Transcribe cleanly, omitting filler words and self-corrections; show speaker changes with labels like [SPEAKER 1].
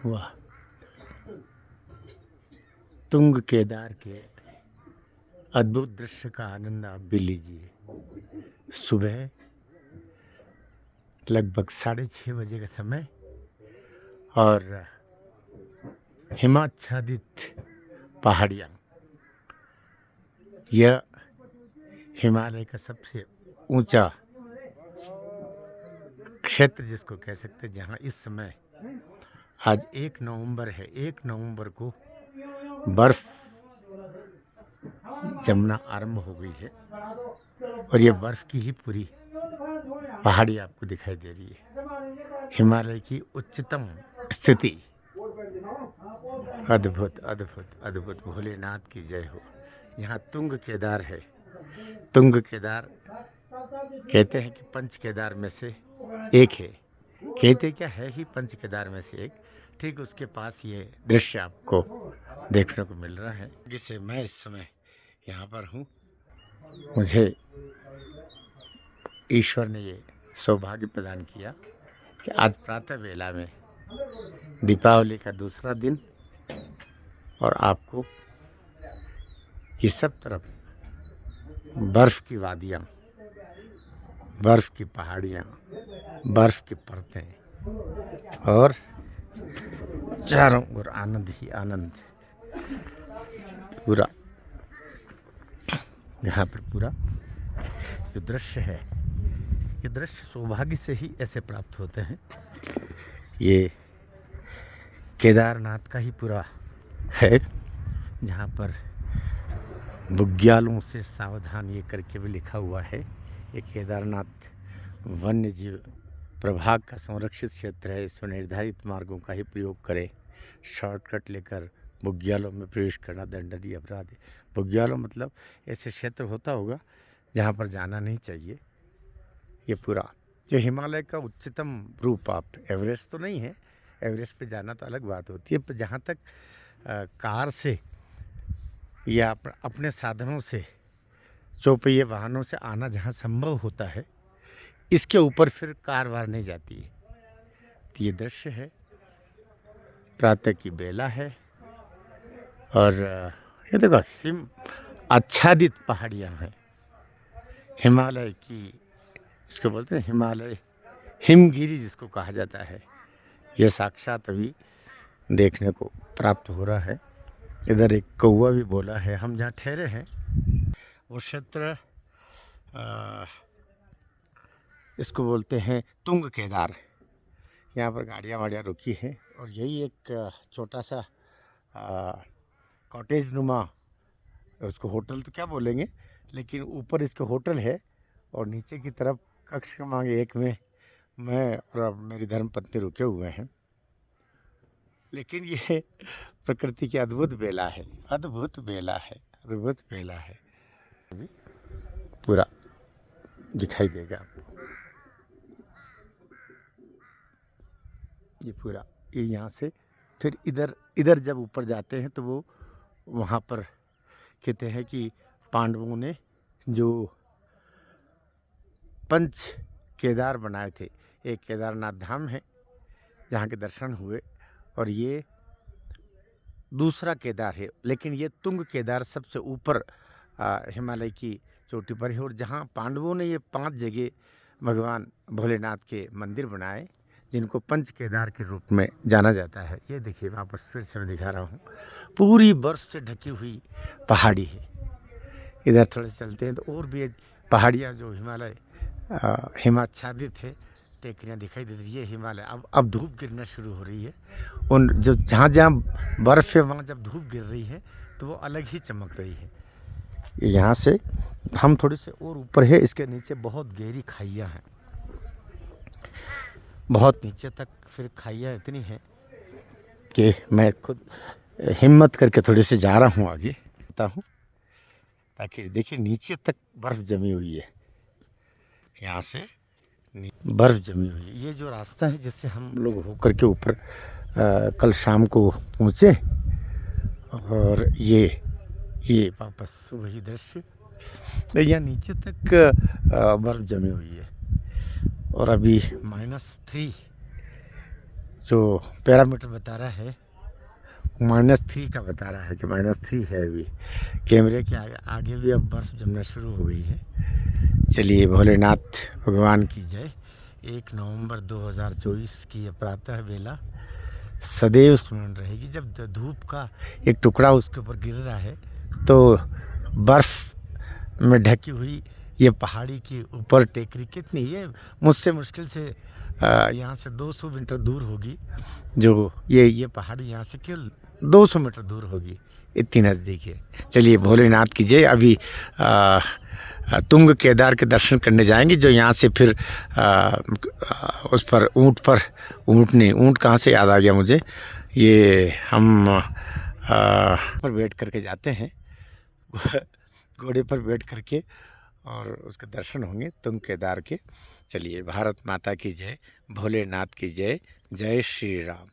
[SPEAKER 1] वाह, तुंग केदार के अद्भुत दृश्य का आनंद आप भी लीजिए। सुबह लगभग 6:30 बजे का समय और हिमाच्छादित पहाड़ियाँ। यह हिमालय का सबसे ऊंचा क्षेत्र जिसको कह सकते हैं, जहाँ इस समय आज 1 नवंबर है। 1 नवंबर को बर्फ जमना आरंभ हो गई है और ये बर्फ की ही पूरी पहाड़ी आपको दिखाई दे रही है। हिमालय की उच्चतम स्थिति। अद्भुत अद्भुत अद्भुत, भोलेनाथ की जय हो। यहाँ तुंग केदार है। तुंग केदार कहते हैं कि पंच केदार में से एक है। कहते क्या है ही पंच केदार में से एक। ठीक उसके पास ये दृश्य आपको देखने को मिल रहा है, जिसे मैं इस समय यहाँ पर हूँ। मुझे ईश्वर ने ये सौभाग्य प्रदान किया कि आज प्रातः वेला में दीपावली का दूसरा दिन और आपको ये सब तरफ बर्फ़ की वादियाँ, बर्फ़ की पहाड़ियाँ, बर्फ़ की परतें और चारों ओर आनंद ही आनंद। पूरा यहाँ पर पूरा जो दृश्य है, ये दृश्य सौभाग्य से ही ऐसे प्राप्त होते हैं। ये केदारनाथ का ही पूरा है, जहाँ पर बुग्यालों से सावधान ये करके भी लिखा हुआ है। ये केदारनाथ वन्य जीव प्रभाग का संरक्षित क्षेत्र है। इसमें निर्धारित मार्गों का ही प्रयोग करें। शॉर्टकट लेकर बुग्यालों में प्रवेश करना दंडनीय अपराध है। बुग्यालों मतलब ऐसे क्षेत्र होता होगा जहाँ पर जाना नहीं चाहिए। ये पूरा जो हिमालय का उच्चतम रूप, आप एवरेस्ट तो नहीं है, एवरेस्ट पे जाना तो अलग बात होती है, पर जहाँ तक कार से या अपने साधनों से, चौपहिए वाहनों से आना जहाँ संभव होता है, इसके ऊपर फिर कार वार नहीं जाती है। तो ये दृश्य है, प्रातः की बेला है और ये देखो हिम आच्छादित पहाड़ियाँ हैं। हिमालय की जिसको बोलते हैं हिमालय हिमगिरी जिसको कहा जाता है, ये साक्षात अभी देखने को प्राप्त हो रहा है। इधर एक कौवा भी बोला है। हम जहाँ ठहरे हैं वो क्षेत्र इसको बोलते हैं तुंग केदार। यहाँ पर गाड़ियाँ वाड़ियाँ रुकी हैं और यही एक छोटा सा कॉटेज नुमा, उसको होटल तो क्या बोलेंगे, लेकिन ऊपर इसके होटल है और नीचे की तरफ कक्ष क्रमांक 1 में मैं और मेरी धर्मपत्नी रुके हुए हैं। लेकिन ये प्रकृति की अद्भुत बेला है, अद्भुत बेला है, अद्भुत बेला है। अभी पूरा दिखाई देगा आपको ये पूरा। ये यहाँ से फिर इधर जब ऊपर जाते हैं तो वो वहाँ पर कहते हैं कि पांडवों ने जो पंच केदार बनाए थे, एक केदारनाथ धाम है जहाँ के दर्शन हुए और ये दूसरा केदार है। लेकिन ये तुंग केदार सबसे ऊपर हिमालय की चोटी पर है और जहाँ पांडवों ने ये 5 जगह भगवान भोलेनाथ के मंदिर बनाए, जिनको पंच केदार के रूप में जाना जाता है। ये देखिए, वापस फिर से मैं दिखा रहा हूँ, पूरी बर्फ़ से ढकी हुई पहाड़ी है। इधर थोड़े चलते हैं तो और भी पहाड़ियाँ जो हिमालय हिमाच्छादित है, टेकरियाँ दिखाई देती है। ये हिमालय अब धूप गिरना शुरू हो रही है। उन जो जहाँ बर्फ़ है वहाँ जब धूप गिर रही है तो वो अलग ही चमक रही है। यहाँ से हम थोड़े से और ऊपर है, इसके नीचे बहुत गहरी खाइयाँ हैं, बहुत नीचे तक फिर खाइयाँ इतनी हैं कि मैं खुद हिम्मत करके थोड़ी सी जा रहा हूँ आगे आता हूँ, ताकि देखिए नीचे तक बर्फ़ जमी हुई है। यहाँ से बर्फ़ जमी हुई है। ये जो रास्ता है जिससे हम लोग होकर के ऊपर कल शाम को पहुँचे और ये वापस वही दृश्य, यहाँ नीचे तक बर्फ़ जमी हुई है और अभी -3 जो पैरामीटर बता रहा है -3 का बता रहा है कि -3 है अभी। कैमरे के आगे भी अब बर्फ़ जमना शुरू हो गई है। चलिए भोलेनाथ भगवान की जय। 1 नवंबर 2024 की यह प्रातः बेला सदैव स्मरण रहेगी। जब धूप का एक टुकड़ा उसके ऊपर गिर रहा है तो बर्फ़ में ढकी हुई ये पहाड़ी के ऊपर टेकरी कितनी, ये मुझसे मुश्किल से यहाँ से 200 मीटर दूर होगी। जो ये पहाड़ी यहाँ से केवल 200 मीटर दूर होगी, इतनी नज़दीक है। चलिए भोलेनाथ की जय। अभी तुंग केदार के दर्शन करने जाएंगे, जो यहाँ से फिर उस पर ऊँट कहाँ से याद आ गया मुझे, ये हम पर बैठ करके जाते हैं घोड़े पर बैठ करके, और उसके दर्शन होंगे तुंग केदार के। चलिए भारत माता की जय, भोलेनाथ की जय, जय श्री राम।